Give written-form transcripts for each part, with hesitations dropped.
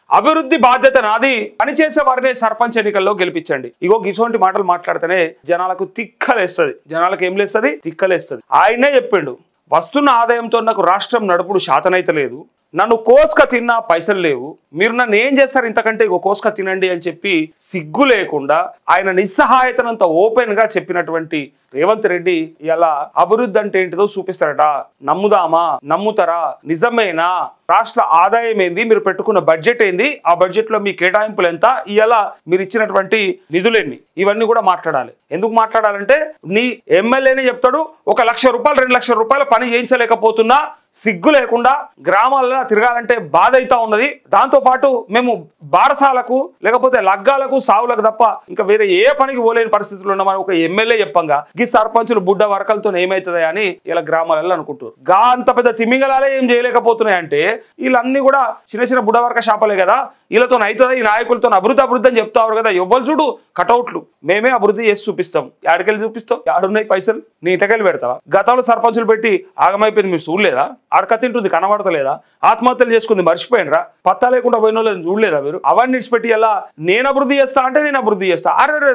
అభివృద్ధి బాధ్యత నాది, పనిచేసే వారిని సర్పంచ్ ఎన్నికల్లో గెలిపించండి. ఇగో ఇటువంటి మాటలు మాట్లాడితేనే జనాలకు తిక్కలేస్తుంది. జనాలకు ఏం లేస్తుంది? తిక్కలేస్తుంది. ఆయనే చెప్పిండు, వస్తున్న ఆదాయంతో నాకు రాష్ట్రం నడుపుడు శాతనైతే లేదు, నన్ను కోసుక తిన్నా పైసలు లేవు, మీరు నన్ను ఏం చేస్తారు ఇంతకంటే, ఇగో కోసుక తినండి అని చెప్పి సిగ్గు లేకుండా ఆయన నిస్సహాయతనంత ఓపెన్ గా చెప్పినటువంటి రేవంత్ రెడ్డి ఇలా అభివృద్ధి అంటే ఏంటిదో చూపిస్తారట. నమ్ముదామా? నమ్ముతారా? నిజమేనా? రాష్ట్ర ఆదాయం ఏంది? మీరు పెట్టుకున్న బడ్జెట్ ఏంది? ఆ బడ్జెట్ లో మీ కేటాయింపులు ఎంత? ఇలా మీరు ఇచ్చినటువంటి నిధులేండి? ఇవన్నీ కూడా మాట్లాడాలి. ఎందుకు మాట్లాడాలంటే నీ ఎమ్మెల్యేనే చెప్తాడు, 1 లక్ష రూపాయలు 2 లక్షల రూపాయలు పని చేయించలేకపోతున్నా, సిగ్గు లేకుండా గ్రామాలలో తిరగాలంటే బాధ అయితా ఉన్నది. దాంతో పాటు మేము బారసాలకు లేకపోతే లగ్గాలకు సావులకు తప్ప ఇంకా వేరే ఏ పనికి పోలేని పరిస్థితులు ఉన్నామని ఒక ఎమ్మెల్యే చెప్పంగా ఈ సర్పంచులు బుడ్డ వరకలతో ఏమవుతుంది అని ఇలా గ్రామాలలో అనుకుంటారు. గా అంత పెద్ద తిమింగలాలే ఏం చేయలేకపోతున్నాయి అంటే వీళ్ళన్నీ కూడా చిన్న చిన్న బుడ్డ వరక షాపలే కదా, వీళ్ళతో అవుతుంది, ఈ నాయకులతో అభివృద్ధి అని చెప్తారు కదా. ఎవ్వరు చూడు కటౌట్లు, మేమే అభివృద్ధి చేసి చూపిస్తాం. ఆడికెళ్ళి చూపిస్తాం, ఆడున్నాయి పైసలు నీ ఇంటకెళ్ళి పెడతావా? గతంలో సర్పంచులు పెట్టి ఆగమైపోయింది, మీరు చూడలేదా? అడక తింటుంది కనబడతలేదా? ఆత్మహత్యలు చేసుకుంది మర్చిపోయినరా? పత్తా లేకుండా పోయిన వాళ్ళని చూడలేదా మీరు? అవన్నీ విడిచిపెట్టి ఎలా నేను అభివృద్ధి చేస్తా అంటే నేను అభివృద్ధి చేస్తా, అరే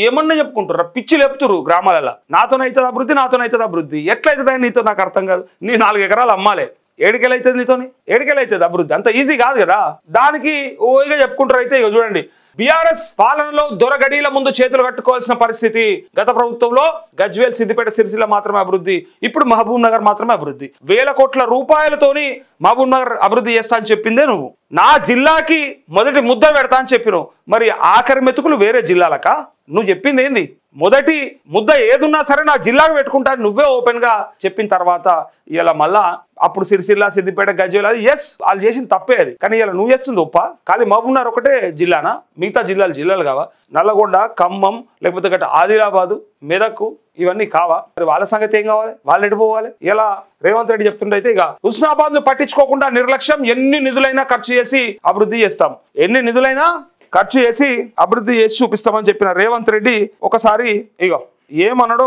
ఏమన్నా చెప్పుకుంటారా? పిచ్చి లేపుతురు గ్రామాలలో. నాతోనైతుంది అభివృద్ధి, నాతోనైతుంది అభివృద్ధి. ఎట్లయితుంది నీతో నాకు అర్థం కాదు. నీ 4 ఎకరాలు అమ్మాలే, ఏడికెళ్ళైతుంది నీతోని? ఏడికెళ్ళైతుంది అభివృద్ధి? అంత ఈజీ కాదు కదా. దానికి ఓయిగా చెప్పుకుంటారు. అయితే ఇక చూడండి, బీఆర్ఎస్ పాలనలో దొరగడీల ముందు చేతులు కట్టుకోవాల్సిన పరిస్థితి. గత ప్రభుత్వంలో గజ్వేల్, సిద్దిపేట, సిరిసిల్ల మాత్రమే అభివృద్ధి, ఇప్పుడు మహబూబ్ నగర్ మాత్రమే అభివృద్ధి. 1000 కోట్ల రూపాయలతోని మహబూబ్ నగర్ అభివృద్ధి చేస్తా అని చెప్పిందే నువ్వు. నా జిల్లాకి మొదటి ముద్ద పెడతా అని చెప్పినావు, మరి ఆఖరి మెతుకులు వేరే జిల్లాలకా? నువ్వు చెప్పింది ఏంది? మొదటి ముద్ద ఏదున్నా సరే నా జిల్లాకు పెట్టుకుంటా నువ్వే ఓపెన్ గా చెప్పిన తర్వాత ఇలా మళ్ళా అప్పుడు సిరిసిల్ల, సిద్దిపేట, గజ్వేల్ అది ఎస్ వాళ్ళు చేసిన తప్పే అది. కానీ ఇలా నువ్వు చేస్తుంది ఒప్ప. ఖాళీ మహబూబ్ నగర్ ఒకటే జిల్లానా? మిగతా జిల్లాలు కావా? నల్లగొండ, ఖమ్మం, లేకపోతే గట్ట ఆదిలాబాదు, మెదక్ ఇవన్నీ కావా? మరి వాళ్ళ సంగతి ఏం కావాలి? వాళ్ళు ఎడిపోవాలి. ఇలా రేవంత్ రెడ్డి చెప్తుండైతే ఇక హుస్నాబాద్ ను పట్టించుకోకుండా నిర్లక్ష్యం, ఎన్ని నిధులైనా ఖర్చు చేసి అభివృద్ధి చేస్తాం, ఎన్ని నిధులైనా ఖర్చు చేసి అభివృద్ధి చేసి చూపిస్తామని చెప్పిన రేవంత్ రెడ్డి ఒకసారి ఇగో ఏమన్నాడో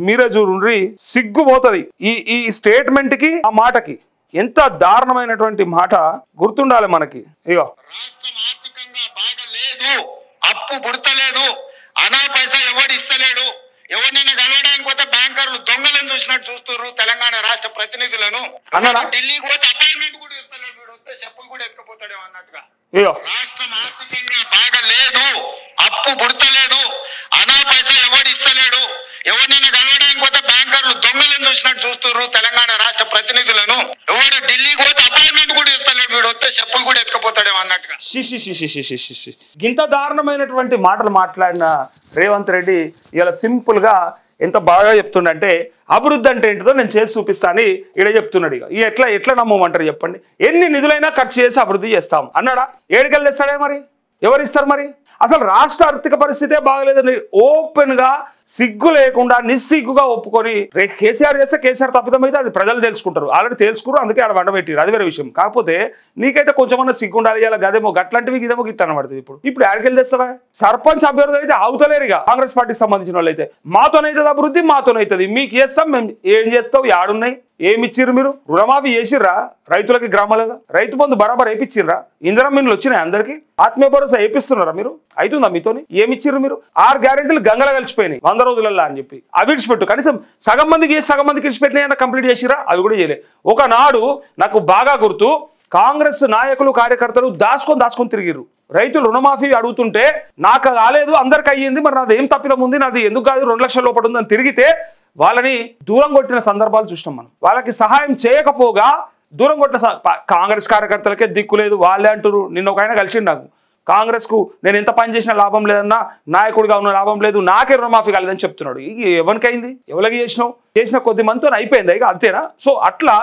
మీరే చూడండి, సిగ్గుపోతుంది. ఈ స్టేట్మెంట్ కి ఆ మాటకి ఎంత దారుణమైనటువంటి మాట గుర్తుండాలి మనకి. ఇగో రాష్ట్రం ఆర్థికంగా బాగా లేదు, అప్పు పుడతలేదు, అనా పైసా ఎవడు ఇస్తలేడు, ఎవరినైనా కలవడానికి పోతే బ్యాంకర్లు దొంగలను చూసినట్టు చూస్తున్నారు తెలంగాణ రాష్ట్ర ప్రతినిధులను. ఢిల్లీకి పోతే అపాయింట్మెంట్ కూడా ఇస్తలేడు, వీడు వస్తే చెప్పులు కూడా ఎత్తుకుపోతాడేమో అన్నట్టుగా. రాష్ట్రం ఆర్థికంగా బాగా లేదు, అప్పు పుడతలేదు, అనా పైసా ఎవడు ఇస్తలేడు, ఎవరినైనా కలవడానికి పోతే బ్యాంకర్లు దొంగలను చూసినట్టు చూస్తున్నారు తెలంగాణ రాష్ట్ర ప్రతినిధులను. ఎవడు ఢిల్లీకి పోతే అపాయింట్మెంట్ కూడా ఇస్తలేడు, వీడు వస్తే చెప్పులు కూడా ఎత్తుకుపోతాడేమో అన్నట్టుగా. ఇంత దారుణమైనటువంటి మాటలు మాట్లాడిన రేవంత్ రెడ్డి ఇలా సింపుల్ గా ఎంత బాగా చెప్తుండంటే అభివృద్ధి అంటే ఏంటిదో నేను చేసి చూపిస్తా అని ఈడ చెప్తున్నాడు. ఇక ఎట్లా నమ్మమంటారు చెప్పండి? ఎన్ని నిధులైనా ఖర్చు చేసి అభివృద్ధి చేస్తాం అన్నాడా? ఏడుకెళ్ళి ఇస్తాడే? మరి ఎవరిస్తారు? మరి అసలు రాష్ట్ర ఆర్థిక పరిస్థితే బాగలేదని ఓపెన్ గా సిగ్గు లేకుండా నిస్సిగ్గుగా ఒప్పుకొని కేసీఆర్ చేస్తే కేసీఆర్ తప్పిదం అయితే అది ప్రజలు తెలుసుకుంటారు. ఆల్రెడీ తెలుసుకున్నారు, అందుకే ఆడ వంట పెట్టిరు, అది వేరే విషయం. కాకపోతే నీకైతే కొంచెమన్నా సిగ్గు ఉండాలి. ఇలా గదేమో గట్లాంటివి ఇదేమో గిట్ట అనబడుతుంది. ఇప్పుడు ఆడికెళ్ళి తెస్తావా? సర్పంచ్ అభ్యర్థులు అయితే ఆగుతలేరు. ఇక కాంగ్రెస్ పార్టీకి సంబంధించిన వాళ్ళు అయితే మాతోనైతుంది అభివృద్ధి, మాతోనైతుంది, మీకు చేస్తాం, మేము ఏం చేస్తావు, యాడున్నాయి, ఏమిచ్చిర్రు మీరు? రుణమాఫీ చేసిర్రా రైతులకి? గ్రామాలలో రైతు బంధు బరాబర్ వేయించిర్రా? ఇందిరా మిన్నులు వచ్చినాయి అందరికి? ఆత్మీయ భరోసా వేపిస్తున్నారా మీరు? అవుతుందా మీతోని? ఏమిచ్చిర్రు మీరు? 6 గ్యారెంటీలు గంగల కలిసిపోయినాయి 100 రోజులలో అని చెప్పి అవి విడిచిపెట్టు. కనీసం సగం మందికి చేసి సగం మందికి విడిచిపెట్టినాయన్న కంప్లీట్ చేసిరా? అవి కూడా చేయలే. ఒకనాడు నాకు బాగా గుర్తు, కాంగ్రెస్ నాయకులు కార్యకర్తలు దాచుకొని తిరిగిర్రు. రైతులు రుణమాఫీ అడుగుతుంటే నాకు కాలేదు, అందరికి అయ్యింది, మరి నాది ఏం తప్పిదం ఉంది, నాది ఎందుకు కాదు, 2 లక్షల లోపల ఉందని తిరిగితే వాళ్ళని దూరం కొట్టిన సందర్భాలు చూసినాం మనం. వాళ్ళకి సహాయం చేయకపోగా దూరం కొట్టిన కాంగ్రెస్ కార్యకర్తలకే దిక్కు లేదు, వాళ్ళే అంటారు. నిన్న ఒక ఆయన కలిసిండు నాకు, కాంగ్రెస్కు నేను ఎంత పని చేసినా లాభం లేదన్నా, నాయకుడిగా ఉన్న లాభం లేదు, నాకే రుణమాఫీ కాలేదని చెప్తున్నాడు. ఇక ఎవరికైంది? ఎవరికి చేసిన కొద్ది మందితో అయిపోయింది ఇక అంతేనా? సో అట్లా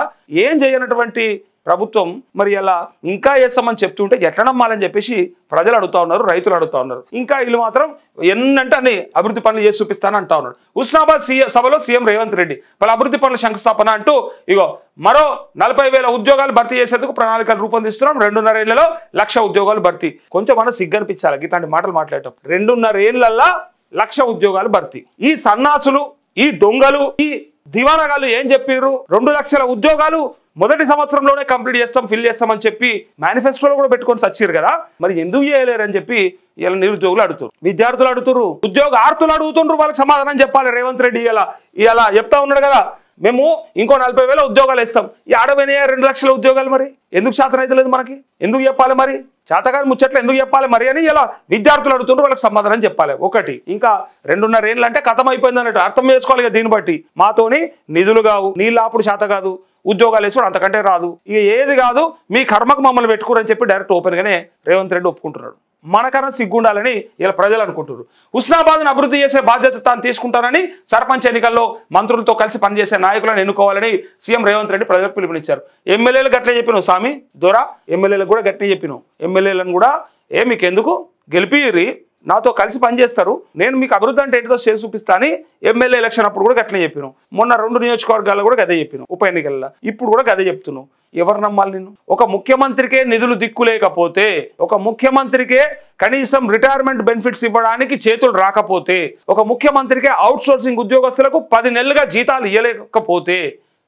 ఏం చేయనటువంటి ప్రభుత్వం మరి అలా ఇంకా చేస్తామని చెప్తుంటే ఎట్లా నమ్మాలని చెప్పేసి ప్రజలు అడుగుతా ఉన్నారు, రైతులు అడుగుతా ఉన్నారు. ఇంకా వీళ్ళు మాత్రం ఎన్నంటే అన్ని అభివృద్ధి పనులు చేసి చూపిస్తానని అంటా ఉన్నాడు. హుస్నాబాద్ సభలో సీఎం రేవంత్ రెడ్డి పలు అభివృద్ధి పనుల శంకుస్థాపన అంటూ ఇగో మరో 40,000 ఉద్యోగాలు భర్తీ చేసేందుకు ప్రణాళికలు రూపొందిస్తున్నాం, 2.5 ఏళ్లలో 1,00,000 ఉద్యోగాలు భర్తీ. కొంచెం మన సిగ్గనిపించాలి ఇట్లాంటి మాటలు మాట్లాడేటప్పుడు. 2.5 ఏళ్లల్లా 1,00,000 ఉద్యోగాలు భర్తీ. ఈ సన్నాసులు, ఈ దొంగలు, ఈ దివానగాళ్ళు ఏం చెప్పారు? 2 లక్షల ఉద్యోగాలు మొదటి సంవత్సరంలోనే కంప్లీట్ చేస్తాం, ఫిల్ చేస్తామని చెప్పి మేనిఫెస్టోలో కూడా పెట్టుకొని సచ్చారు కదా, మరి ఎందుకు చేయలేరని చెప్పి ఇలా నిరుద్యోగులు అడుగుతారు, విద్యార్థులు అడుగుతారు, ఉద్యోగ ఆర్తులు అడుగుతుండ్రు. వాళ్ళకి సమాధానం చెప్పాలి రేవంత్ రెడ్డి. ఇలా చెప్తా ఉన్నాడు కదా, మేము ఇంకో 40,000 ఉద్యోగాలు ఇస్తాం. ఈ 2 లక్షల ఉద్యోగాలు మరి ఎందుకు శాతం అయితే లేదు మనకి? ఎందుకు చెప్పాలి మరి? చేతగాని ముచ్చట్లు ఎందుకు చెప్పాలి మరి అని ఇలా విద్యార్థులు అడుగుతుండ్రు. వాళ్ళకి సమాధానం చెప్పాలి. ఒకటి, ఇంకా 2.5 ఏళ్ళు అంటే కథం అయిపోయింది అన్నట్టు అర్థం చేసుకోవాలి. దీన్ని బట్టి మాతోని నిధులు కావు, నీళ్ళు ఆపుడు శాత కాదు, ఉద్యోగాలు వేసుకోవడం అంతకంటే రాదు, ఇక ఏది కాదు, మీ కర్మకు మమ్మల్ని పెట్టుకోరని చెప్పి డైరెక్ట్ ఓపెన్గానే రేవంత్ రెడ్డి ఒప్పుకుంటున్నాడు. మనకన్నా సిగ్గుండాలని ఇలా ప్రజలు అనుకుంటున్నారు. హుస్నాబాద్ను అభివృద్ధి చేసే బాధ్యత తాను తీసుకుంటానని సర్పంచ్ ఎన్నికల్లో మంత్రులతో కలిసి పనిచేసే నాయకులను ఎన్నుకోవాలని సీఎం రేవంత్ రెడ్డి ప్రజలకు పిలుపునిచ్చారు. ఎమ్మెల్యేలు గట్లే చెప్పినావు స్వామి దొరా, ఎమ్మెల్యేలకు కూడా గట్టిగా చెప్పినావు. ఎమ్మెల్యేలను కూడా మీకు ఎందుకు గెలిపిరి, నాతో కలిసి పనిచేస్తారు, నేను మీకు అభివృద్ధి అంటే ఏంటిదో చేసి చూపిస్తాను. ఎమ్మెల్యే ఎలక్షన్ అప్పుడు కూడా గట్లనే చెప్పినావు. మొన్న 2 నియోజకవర్గాల్లో కూడా గదే చెప్పినావు ఉప ఎన్నికల్లో, ఇప్పుడు కూడా గదే చెప్తున్నావు. ఎవరు నమ్మాలి నిన్ను? ఒక ముఖ్యమంత్రికే నిధులు దిక్కు లేకపోతే, ఒక ముఖ్యమంత్రికే కనీసం రిటైర్మెంట్ బెనిఫిట్స్ ఇవ్వడానికి చేతులు రాకపోతే, ఒక ముఖ్యమంత్రికే అవుట్ సోర్సింగ్ ఉద్యోగస్తులకు 10 నెలలుగా జీతాలు ఇవ్వలేకపోతే,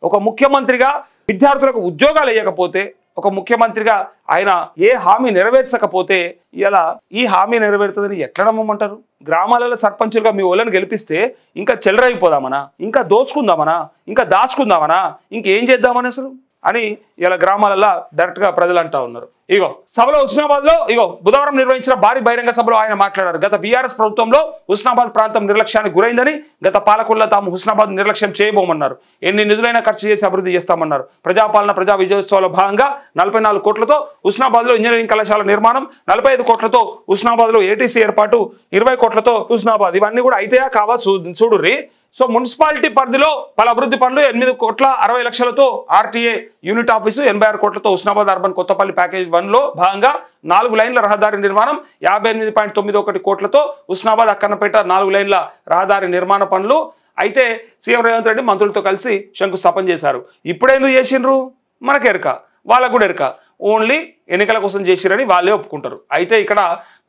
ఒక ముఖ్యమంత్రిగా విద్యార్థులకు ఉద్యోగాలు ఇవ్వకపోతే, ఒక ముఖ్యమంత్రిగా ఆయన ఏ హామీ నెరవేర్చకపోతే ఇలా ఈ హామీ నెరవేరుతుందని ఎట్లా నమ్మమంటారు? గ్రామాలలో సర్పంచులుగా మీ వాళ్ళని గెలిపిస్తే ఇంకా చెల్లరైపోదామనా, ఇంకా దోచుకుందామనా, ఇంకా దాచుకుందామనా, ఇంకేం చేద్దామని అసలు అని ఇలా గ్రామాలలో డైరెక్ట్గా ప్రజలు అంటా ఉన్నారు. ఇగో సభలో హుస్నాబాద్లో బుధవారం నిర్వహించిన భారీ బహిరంగ సభలో ఆయన మాట్లాడారు. గత బీఆర్ఎస్ ప్రభుత్వంలో హుస్నాబాద్ ప్రాంతం నిర్లక్ష్యానికి గురైందని, గత పాలకుల్లో తాము హుస్నాబాద్ నిర్లక్ష్యం చేయబోమన్నారు. ఎన్ని నిధులైనా ఖర్చు చేసి అభివృద్ధి చేస్తామన్నారు. ప్రజాపాలన ప్రజా విజయోత్సవాల భాగంగా 44 కోట్లతో హుస్నాబాద్లో ఇంజనీరింగ్ కళాశాల నిర్మాణం, 45 కోట్లతో హుస్నాబాద్లో ఏటీసీ ఏర్పాటు, 20 కోట్లతో హుస్నాబాద్, ఇవన్నీ కూడా అయితేయా కావా చూడుర్రి. సో మున్సిపాలిటీ పరిధిలో పలు అభివృద్ధి పనులు 8,60,00,000తో ఆర్టీఏ యూనిట్ ఆఫీసు, 86 కోట్లతో హుస్నాబాద్ అర్బన్ కొత్తపల్లి ప్యాకేజ్ 1లో భాగంగా 4 లైన్ల రహదారి నిర్మాణం, 58.91 కోట్లతో హుస్నాబాద్ అక్కన్నపేట 4 లైన్ల రహదారి నిర్మాణ పనులు. అయితే సీఎం రేవంత్ రెడ్డి మంత్రులతో కలిసి శంకుస్థాపన చేశారు. ఇప్పుడేందుకు చేసిండ్రు మనకు ఎరక, వాళ్ళకు కూడా ఎరక, ఓన్లీ ఎన్నికల కోసం చేసిరని వాళ్ళే ఒప్పుకుంటారు. అయితే ఇక్కడ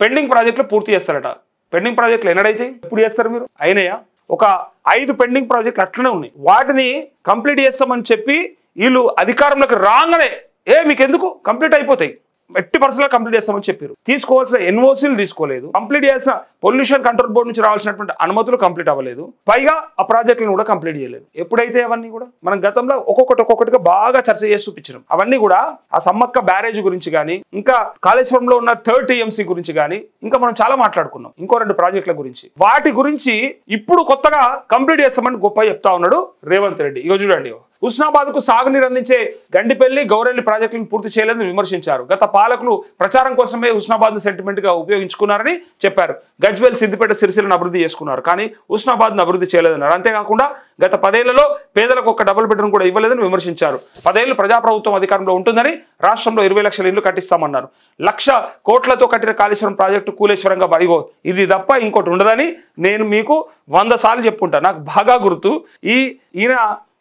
పెండింగ్ ప్రాజెక్టులు పూర్తి చేస్తారట. పెండింగ్ ప్రాజెక్టులు ఎన్నడైతే ఎప్పుడు చేస్తారు మీరు? అయినాయా? ఒక 5 పెండింగ్ ప్రాజెక్టులు అట్లనే ఉన్నాయి. వాటిని కంప్లీట్ చేస్తామని చెప్పి వీళ్ళు అధికారంలోకి రాగానే మీకు ఎందుకు కంప్లీట్ అయిపోతాయి, 80% కంప్లీట్ చేస్తామని చెప్పారు. తీసుకోవాల్సిన ఎన్ఓసీలు తీసుకోలేదు, కంప్లీట్ చేయాల్సిన పొల్యూషన్ కంట్రోల్ బోర్డు నుంచి రావాల్సినటువంటి అనుమతులు కంప్లీట్ అవ్వలేదు, పైగా ఆ ప్రాజెక్టులను కూడా కంప్లీట్ చేయలేదు. ఎప్పుడైతే అవన్నీ కూడా మనం గతంలో ఒక్కొక్కటిగా బాగా చర్చ చేసి చూపించినాం. అవన్నీ కూడా ఆ సమ్మక్క బ్యారేజ్ గురించి కానీ, ఇంకా కాళేశ్వరంలో ఉన్న 3rd TMC గురించి కానీ, ఇంకా మనం చాలా మాట్లాడుకున్నాం. ఇంకో 2 ప్రాజెక్టుల గురించి, వాటి గురించి ఇప్పుడు కొత్తగా కంప్లీట్ చేస్తామని గొప్ప చెప్తా ఉన్నాడు రేవంత్ రెడ్డి. ఇగో చూడండి, హుస్నాబాద్ కు సాగునీరు అందించే గండిపల్లి, గౌరెల్లి ప్రాజెక్టులను పూర్తి చేయలేదని విమర్శించారు. గత పాలకులు ప్రచారం కోసమే హుస్నాబాద్ ను సెంటిమెంట్ గా ఉపయోగించుకున్నారని చెప్పారు. గజ్వేల్, సిద్దిపేట, సిరిసిల్లను అభివృద్ధి చేసుకున్నారు, కానీ హుస్నాబాద్ ను అభివృద్ధి చేయలేదన్నారు. అంతేకాకుండా గత 10 ఏళ్లలో పేదలకు ఒక డబుల్ బెడ్రూమ్ కూడా ఇవ్వలేదని విమర్శించారు. 10 ఏళ్లు ప్రజాప్రభుత్వం అధికారంలో ఉంటుందని, రాష్ట్రంలో 20 లక్షల ఇళ్లు కట్టిస్తామన్నారు. 1,00,000 కోట్లతో కట్టిన కాళేశ్వరం ప్రాజెక్టు కూలేశ్వరంగా ఇగో ఇది తప్ప ఇంకోటి ఉండదని నేను మీకు 100 సార్లు చెప్పుకుంటా. నాకు బాగా గుర్తు. ఈయన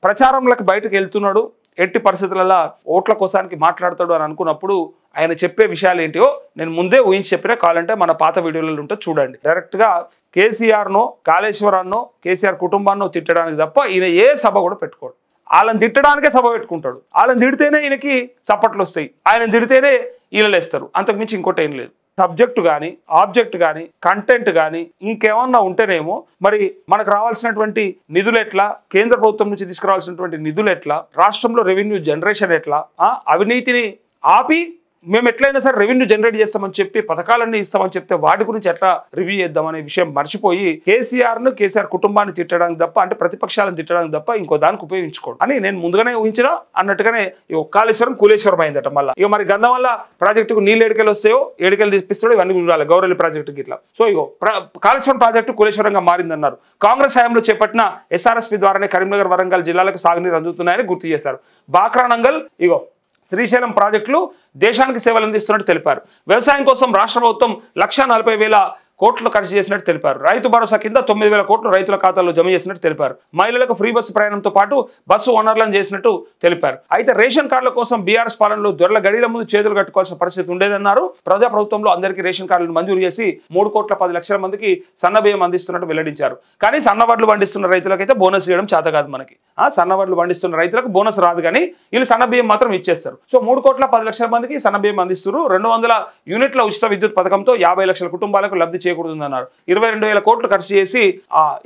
ప్రచారంలోకి బయటకు వెళ్తున్నాడు, ఎట్టి పరిస్థితులలో ఓట్ల కోసానికి మాట్లాడతాడు అని అనుకున్నప్పుడు ఆయన చెప్పే విషయాలు ఏంటివో నేను ముందే ఊహించి చెప్పినా, కావాలంటే మన పాత వీడియోలలో ఉంటే చూడండి. డైరెక్ట్గా కేసీఆర్నో, కాళేశ్వరాన్నో, కేసీఆర్ కుటుంబాన్నో తిట్టడానికి తప్ప ఈయన ఏ సభ కూడా పెట్టుకోడు. వాళ్ళని తిట్టడానికే సభ పెట్టుకుంటాడు. వాళ్ళని తిడితేనే ఈయనకి చప్పట్లు వస్తాయి, ఆయన తిడితేనే ఈలలేస్తారు, అంతకుమించి ఇంకోటి ఏం లేదు. సబ్జెక్టు కానీ, ఆబ్జెక్ట్ కానీ, కంటెంట్ కానీ ఇంకేమన్నా ఉంటేనేమో మరి మనకు రావాల్సినటువంటి నిధులు ఎట్లా, కేంద్ర ప్రభుత్వం నుంచి తీసుకురావాల్సినటువంటి నిధులు ఎట్లా, రాష్ట్రంలో రెవెన్యూ జనరేషన్ ఎట్లా, అవినీతిని ఆపి మేము ఎట్లయినా సరే రెవెన్యూ జనరేట్ చేస్తామని చెప్పి పథకాలన్నీ ఇస్తామని చెప్తే వాటి గురించి ఎట్లా రివ్యూ చేద్దామనే విషయం మర్చిపోయి కేసీఆర్ కుటుంబాన్ని తిట్టడానికి తప్ప, అంటే ప్రతిపక్షాలను తిట్టడానికి తప్ప ఇంకో దానికి ఉపయోగించుకోడు అని నేను ముందుగానే ఊహించినా అన్నట్టుగానే కాళేశ్వరం కూలేశ్వరం అయిందట. మళ్ళీ ఇక మరి గంధం వల్ల ప్రాజెక్టుకు నీళ్ళు ఏడికెళ్ళి వస్తాయో, ఏడికెళ్ళి తీపిస్తాడో, ఇవన్నీ చూడాలి గౌరెల్లి ప్రాజెక్టుకి ఇట్లా. సో కాళేశ్వరం ప్రాజెక్టు కూలేశ్వరంగా మారిందన్నారు. కాంగ్రెస్ హయాంలో చేపట్టిన SRSP ద్వారానే కరీంనగర్, వరంగల్ జిల్లాలకు సాగునీరు అందుతున్నాయని గుర్తు చేశారు. బాక్రానంగల్, శ్రీశైలం ప్రాజెక్టులు దేశానికి సేవలు అందిస్తున్నట్టు తెలిపారు. వ్యవసాయం కోసం రాష్ట్ర ప్రభుత్వం 1,40,000 కోట్లు ఖర్చు చేసినట్టు తెలిపారు. రైతు భరోసా కింద 9,000 కోట్లు రైతుల ఖాతాల్లో జమ చేసినట్టు తెలిపారు. మహిళలకు ఫ్రీ బస్సు ప్రయాణంతో పాటు బస్సు ఓనర్లను చేసినట్టు తెలిపారు. అయితే రేషన్ కార్డుల కోసం బీఆర్ఎస్ పాలనలో దొరల గడిల ముందు చేతులు కట్టుకోవాల్సిన పరిస్థితి ఉండేదన్నారు. ప్రజాప్రభుత్వంలో అందరికీ రేషన్ కార్డులను మంజూరు చేసి 3,10,00,000 మందికి సన్నబియ్యం అందిస్తున్నట్టు వెల్లడించారు. కానీ సన్నవడ్లు పండిస్తున్న రైతులకైతే బోనస్ ఇవ్వడం చేత కాదు. మనకి సన్నవడ్లు పండిస్తున్న రైతులకు బోనస్ రాదు, కానీ వీళ్ళు సన్నబియ్యం మాత్రం ఇచ్చేస్తారు. సో 3,10,00,000 మందికి సన్నబియ్యం అందిస్తున్నారు. 200 యూనిట్ల ఉచిత విద్యుత్ పథకంతో 50 లక్షల కుటుంబాలకు లబ్ధి చేకూరుతుందన్నారు. 22,000 కోట్లు ఖర్చు చేసి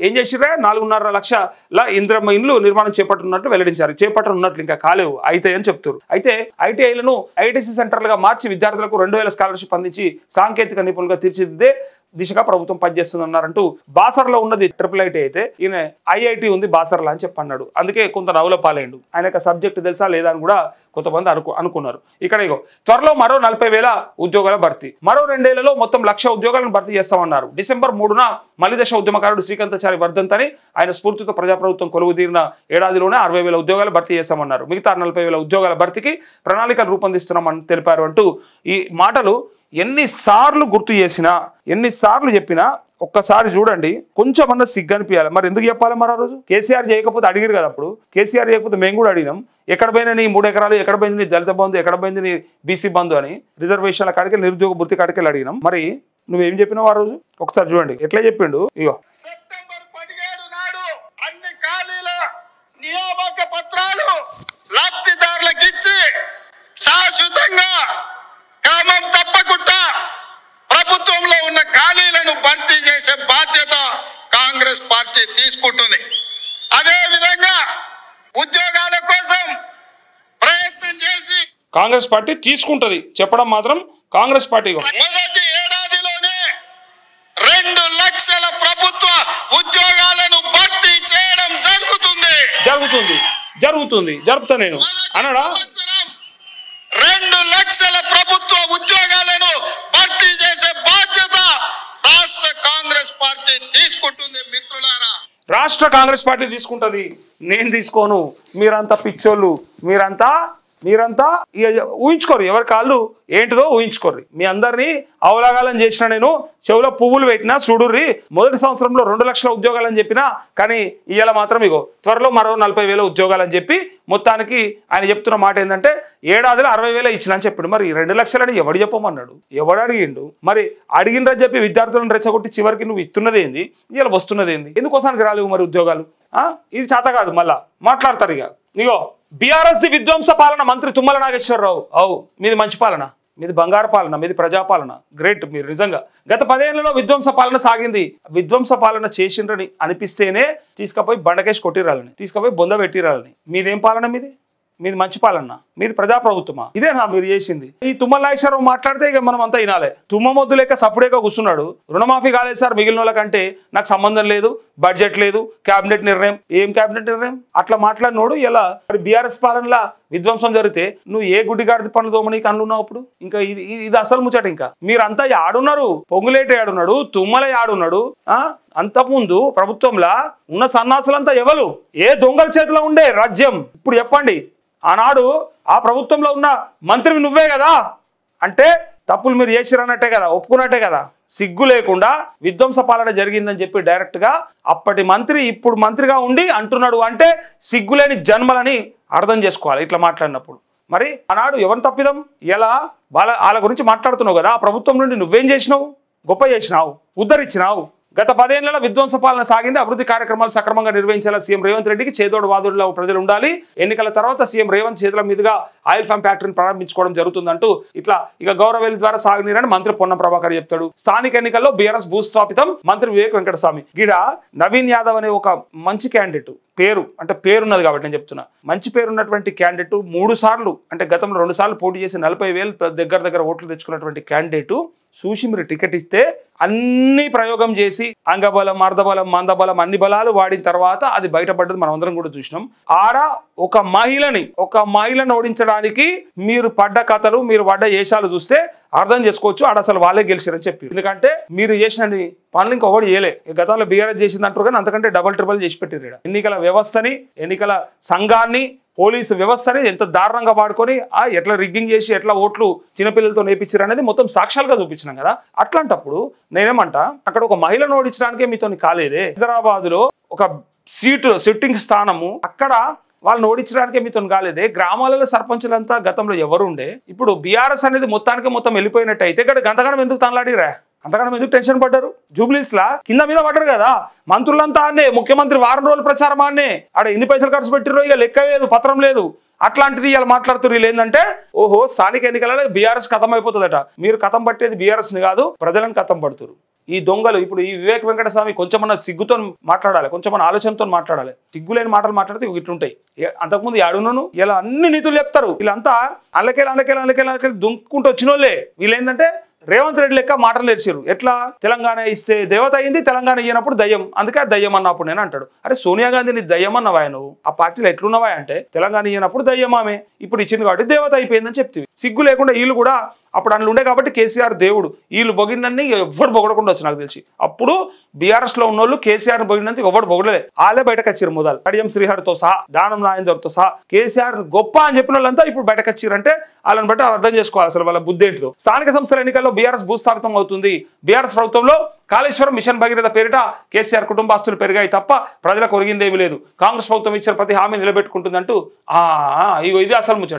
ఏం చేసిరా 4.5 లక్షల ఇంద్రమ్మ ఇండ్లు నిర్మాణం చేపట్టనున్నట్లు వెల్లడించారు. చేపట్టనున్నట్లు ఇంకా కాలేవు అయితే అని చెప్తారు. అయితే ఐటీఐలను ఐటీసీ సెంటర్లుగా మార్చి విద్యార్థులకు 2,000 స్కాలర్షిప్ అందించి సాంకేతిక నిపుణులుగా తీర్చిదిద్దే దిశగా ప్రభుత్వం పనిచేస్తుందన్నారంటూ బాసర్లో ఉన్నది IIIT అయితే ఈయన IIT ఉంది బాసర్లో అని చెప్పన్నాడు. అందుకే కొంత నవ్వుల పాలైండు. ఆయనకు సబ్జెక్ట్ తెలుసా లేదా అని కూడా కొంతమంది అనుకున్నారు. ఇక్కడ ఇగో త్వరలో మరో 40,000 ఉద్యోగాల భర్తీ, మరో 2 ఏళ్లలో మొత్తం 1,00,000 ఉద్యోగాలను భర్తీ చేస్తామన్నారు. డిసెంబర్ 3న మలిదశ ఉద్యమకారుడు శ్రీకాంతాచారి వర్ధంతని ఆయన స్ఫూర్తితో ప్రజాప్రభుత్వం కొలువు తీరిన ఏడాదిలోనే 60,000 ఉద్యోగాలు భర్తీ చేస్తామన్నారు. మిగతా 40,000 ఉద్యోగాల భర్తీకి ప్రణాళికలు రూపొందిస్తున్నామని తెలిపారు. అంటూ ఈ మాటలు ఎన్నిసార్లు గుర్తు చేసినా ఎన్నిసార్లు చెప్పినా ఒక్కసారి చూడండి, కొంచెమన్నా సిగ్గు అనిపించాలి. మరి ఎందుకు చెప్పాలి? మరి ఆ రోజు కేసీఆర్ చేయకపోతే అడిగారు కదా. అప్పుడు కేసీఆర్ చేయకపోతే మేము కూడా అడిగినాం, ఎక్కడ పోయినా నీ 3 ఎకరాలు, ఎక్కడ పోయింది నీ దళిత బంధు, ఎక్కడ పోయింది నీ బీసీ బంధు అని రిజర్వేషన్ల కాడికి నిరుద్యోగ భృతి కాడికి అడిగినాం. మరి నువ్వేం చెప్పినావు ఆ రోజు? ఒకసారి చూడండి ఎట్లా చెప్పిండు. ఇగో సెప్టెంబర్ 17 నాడు అన్ని ఖాళీల నియామక పత్రాలు లబ్ధిదారులకు ఇచ్చి శాశ్వతంగా క్రమం తప్పకుండా ప్రభుత్వంలో ఉన్న ఖాళీలను భర్తీ చేసే బాధ్యత కాంగ్రెస్ పార్టీ తీసుకుంటుంది. అదే విధంగా ఉద్యోగాల కోసం ప్రయత్నం చేసి కాంగ్రెస్ పార్టీ తీసుకుంటది చెప్పడం మాత్రం కాంగ్రెస్ పార్టీ మొదటి ఏడాదిలోనే 2 లక్షల ప్రభుత్వ ఉద్యోగాలను భర్తీ చేయడం జరుపుతా నేను అన్నాడా? 2 లక్షల ప్రభుత్వ ఉద్యోగాలను భర్తీ చేసే బాధ్యత రాష్ట్ర కాంగ్రెస్ పార్టీ తీసుకుంటుంది. మిత్రులారా, రాష్ట్ర కాంగ్రెస్ పార్టీ తీసుకుంటది, నేను తీసుకోను. మీరంతా పిచ్చోళ్ళు, మీరంతా ఊహించుకోరు. ఎవరి కాళ్ళు ఏంటిదో ఊహించుకోర్రి. మీ అందరినీ అవలాగాలని చేసిన నేను చెవులో పువ్వులు పెట్టినా చూడుర్రి. మొదటి సంవత్సరంలో 2 లక్షల ఉద్యోగాలని చెప్పినా, కానీ ఇవాళ మాత్రం ఇగో త్వరలో మరో 40,000 ఉద్యోగాలని చెప్పి మొత్తానికి ఆయన చెప్తున్న మాట ఏంటంటే ఏడాదిలో 60,000 ఇచ్చిన అని చెప్పాడు. మరి 2 లక్షలని ఎవడు చెప్పమన్నాడు? ఎవడు అడిగిండు? మరి అడిగిండ్రని చెప్పి విద్యార్థులను రెచ్చగొట్టి చివరికి నువ్వు ఇస్తున్నది ఏంది, ఇవాళ వస్తున్నది ఏంది? ఎందుకోసానికి రాలేవు మరి ఉద్యోగాలు? ఇది చేత కాదు. మళ్ళా మాట్లాడతారు ఇక. ఇగో బీఆర్ఎస్ విధ్వంస పాలన మంత్రి తుమ్మల నాగేశ్వరరావు, మీది మంచి పాలన, మీది బంగారు పాలన, మీది ప్రజాపాలన, గ్రేట్. మీరు నిజంగా గత 10 ఏళ్లలో విధ్వంస పాలన సాగింది. విధ్వంస పాలన చేసిండ్రని అనిపిస్తేనే తీసుకుపోయి బండకేసి కొట్టిరాలని, తీసుకుపోయి బొంద పెట్టిరాలని. మీదేం పాలన? మీది మంచి పాలన, మీది ప్రజాప్రభుత్వమా? ఇదేనా మీరు చేసింది? ఈ తుమ్మల నాగేశ్వరరావు మాట్లాడితే ఇక మనం అంతా వినాలే. తుమ్మ మొద్దు లేక సప్పుడేక కూర్చున్నాడు. రుణమాఫీ కాలేదు సార్ మిగిలిన వాళ్ళకంటే, నాకు సంబంధం లేదు, బడ్జెట్ లేదు, కేబినెట్ నిర్ణయం. ఏం కేబినెట్ నిర్ణయం? అట్లా మాట్లాడినోడు ఇలా బీఆర్ఎస్ పాలనలా విధ్వంసం జరిగితే నువ్వు ఏ గుడ్డిగాడిది పనులు దోమనీకి అనున్నావు అప్పుడు? ఇంకా ఇది అసలు ముచ్చట. ఇంకా మీరంతా ఆడున్నారు. పొంగులేటి ఆడున్నాడు, తుమ్మల ఆడున్నాడు. అంతకుముందు ప్రభుత్వంలో ఉన్న సన్నాసులంతా ఎవరు? ఏ దొంగల చేతిలో ఉండే రాజ్యం? ఇప్పుడు చెప్పండి. ఆనాడు ఆ ప్రభుత్వంలో ఉన్న మంత్రివి నువ్వే కదా అంటే తప్పులు మీరు చేసిరన్నట్టే కదా, ఒప్పుకున్నట్టే కదా. సిగ్గు లేకుండా విధ్వంస పాలన జరిగిందని చెప్పి డైరెక్ట్గా అప్పటి మంత్రి ఇప్పుడు మంత్రిగా ఉండి అంటున్నాడు అంటే సిగ్గులేని జన్మలని అర్థం చేసుకోవాలి ఇట్లా మాట్లాడినప్పుడు. మరి ఆనాడు ఎవరిని తప్పిదం? ఇలా వాళ్ళ గురించి మాట్లాడుతున్నావు కదా. ఆ ప్రభుత్వం నుండి నువ్వేం చేసినావు? గొప్ప చేసినావు, ఉద్ధరించినావు. గత 10 ఏళ్లలో విధ్వంస పాలన సాగింది. అభివృద్ధి కార్యక్రమాలు సక్రమంగా నిర్వహించేలా సీఎం రేవంత్ రెడ్డికి చేదోడు వాదోడులో ప్రజలు ఉండాలి. ఎన్నికల తర్వాత సీఎం రేవంత్ చేతుల మీదుగా ఆయిల్ ఫామ్ ఫ్యాక్టరీని ప్రారంభించుకోవడం జరుగుతుందంటూ ఇట్లా ఇక గౌరవేలి ద్వారా సాగునీరని మంత్రి పొన్నం ప్రభాకర్ చెప్తాడు. స్థానిక ఎన్నికల్లో బీఆర్ఎస్ భూస్థాపితం మంత్రి వివేక్ వెంకటస్వామి. గిడ నవీన్ యాదవ్ అనే ఒక మంచి క్యాండిడేట్, పేరున్నది కాబట్టి నేను చెప్తున్నా, మంచి పేరున్నటువంటి క్యాండిడేట్ 3 సార్లు అంటే గతంలో 2 సార్లు పోటీ చేసి 40,000 దగ్గర ఓట్లు తెచ్చుకున్నటువంటి క్యాండిడేట్ చూసి మీరు టికెట్ ఇస్తే అన్ని ప్రయోగం చేసి అంగబలం, అర్ధబలం, మందబలం అన్ని బలాలు వాడిన తర్వాత అది బయటపడ్డది మనం అందరం కూడా చూసినాం. ఒక మహిళను ఓడించడానికి మీరు పడ్డ కథలు, మీరు పడ్డ ఏషాలు చూస్తే అర్థం చేసుకోవచ్చు. ఆడ అసలు వాళ్ళే గెలిచారని చెప్పి. ఎందుకంటే మీరు చేసిన పనులు ఇంకొకటి చేయలే. గతంలో బీఆర్ఎస్ చేసింది అంటారు కానీ అంతకంటే డబల్ ట్రిబల్ చేసి పెట్టారు. ఎన్నికల వ్యవస్థని, ఎన్నికల సంఘాన్ని, పోలీసు వ్యవస్థని ఎంత దారుణంగా వాడుకొని ఎట్లా రిగ్గింగ్ చేసి ఎట్లా ఓట్లు చిన్నపిల్లలతో నేర్పించారు అనేది మొత్తం సాక్ష్యాలుగా చూపించినాం కదా. అట్లాంటప్పుడు నేనేమంటా, అక్కడ ఒక మహిళను ఓడించడానికే మీతో కాలేదే. హైదరాబాద్ లో ఒక సిట్టింగ్ స్థానము, అక్కడ వాళ్ళని ఓడించడానికే మీతో కాలేదే. గ్రామాలలో సర్పంచులంతా గతంలో ఎవరు ఉండే, ఇప్పుడు బీఆర్ఎస్ అనేది మొత్తం వెళ్ళిపోయినట్టు అయితే ఇక్కడ గంతగానం ఎందుకు తనలాడిరా, అంతగానం ఎందుకు టెన్షన్ పడ్డారు? జూబ్లీస్ లా కింద మీద పడ్డారు కదా మంత్రులంతా. అన్నే ముఖ్యమంత్రి వారం రోజుల ప్రచారం అన్నే, ఆడ ఎన్ని పైసలు ఖర్చు పెట్టిరో ఇక లెక్క లేదు, పత్రం లేదు. అట్లాంటిది ఇలా మాట్లాడుతున్నారు. వీళ్ళు ఏంటంటే ఓహో స్థానిక ఎన్నికలలో బీఆర్ఎస్ ఖతం అయిపోతుందట. మీరు ఖతం పట్టేది బీఆర్ఎస్ ని కాదు, ప్రజలను ఖతం పడుతున్నారు ఈ దొంగలు. ఇప్పుడు ఈ వివేక్ వెంకటస్వామి కొంచెమన్నా సిగ్గుతో మాట్లాడాలి, కొంచెమన్నా ఆలోచనతో మాట్లాడాలి. సిగ్గులేని మాటలు మాట్లాడితే ఇట్లుంటాయి. అంతకుముందు అడుగునను ఇలా అన్ని నీతులు చెప్తారు. వీళ్ళంతా అల్లకెళ్ళి దుంకుంటూ వచ్చిన వాళ్ళే. వీళ్ళు ఏంటంటే రేవంత్ రెడ్డి లెక్క మాటలు నేర్చారు. ఎట్లా తెలంగాణ ఇస్తే దేవత అయింది, తెలంగాణ ఇయ్యనప్పుడు దయ్యం, అందుకే దయ్యం అన్నప్పుడు నేను అంటాడు. అరే సోనియా గాంధీని దయ్యం అన్నవా నువ్వు? ఆ పార్టీలో ఎట్లున్నవా అంటే తెలంగాణ ఇయ్యనప్పుడు దయ్యం ఆమె, ఇప్పుడు ఇచ్చింది కాబట్టి దేవత అయిపోయిందని చెప్తివి. సిగ్గు లేకుండా వీళ్ళు కూడా అప్పుడు అందులో ఉండే కాబట్టి కేసీఆర్ దేవుడు, వీళ్ళు పొగిడినన్ని ఎవ్వరు పొగడకుండా వచ్చు నాకు తెలిసి. అప్పుడు బీఆర్ఎస్ లో ఉన్నోళ్ళు కేసీఆర్ పొగిడినందుకు ఎవరు పొగడలే. వాళ్ళే బయటకు వచ్చారు. మొదలు కడియం శ్రీహరితో సహా, దానం నాగేందర్తో సహా కేసీఆర్ గొప్ప అని చెప్పిన వాళ్ళంతా ఇప్పుడు బయటకు వచ్చారంటే వాళ్ళని బట్టి అర్థం చేసుకోవాలి అసలు వాళ్ళ బుద్ధి ఏంటిదో. స్థానిక సంస్థల ఎన్నికల్లో బీఆర్ఎస్ భూస్థాపితం అవుతుంది. బీఆర్ఎస్ ప్రభుత్వంలో కాళేశ్వరం మిషన్ భగీరథ పేరిట కేసీఆర్ కుటుంబాస్తులు పెరిగాయి తప్ప ప్రజలకు ఒరిగిందేమీ లేదు. కాంగ్రెస్ ప్రభుత్వం ఇచ్చిన ప్రతి హామీ నిలబెట్టుకుంటుందంటూ ఇది అసలు ముచ్చట.